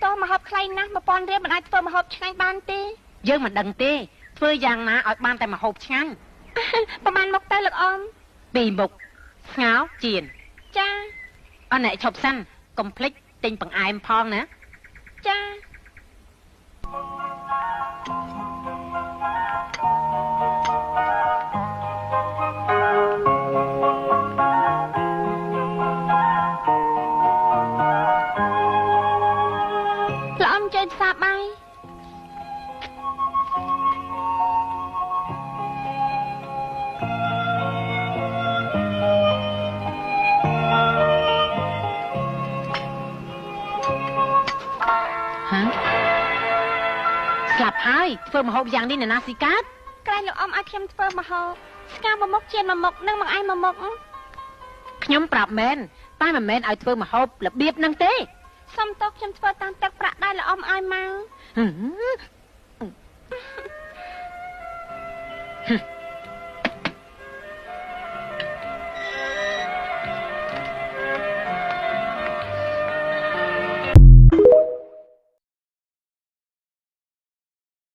តោះមកហូបខ្លីណាស់មកប៉ុនរៀបមិនអាចធ្វើមកហូបឆ្ងាញ់បានទេយើងមិនដឹងទេធ្វើយ៉ាងណាឲ្យបានតែមកហូបឆ្ងាញ់ប្រហែលមុខទៅលោកអ៊ំ2មុខស្ងោចៀនចាអនអ្នកឈប់សិនកុំភ្លេចទិញបង្អែមផងណាចាលោកអ៊ំចេញសាបាយស្លាប់ហើយធ្វើម្ហូបយ៉ាងនេះនរណាស៊ីកាត់ក្រែងលោកអ៊ំឲ្យខ្ញុំធ្វើម្ហូបស្ងោរមួយមុខជៀនមួយមុខនិងបង្អែមមួយមុខខ្ញុំប្រាប់មែនតែមិនមែនឲ្យធ្វើម្ហូបរបៀបហ្នឹងទេសុំទោសខ្ញុំធ្វើតាមទឹកប្រាក់ដែលលោកអ៊ំឲ្យមក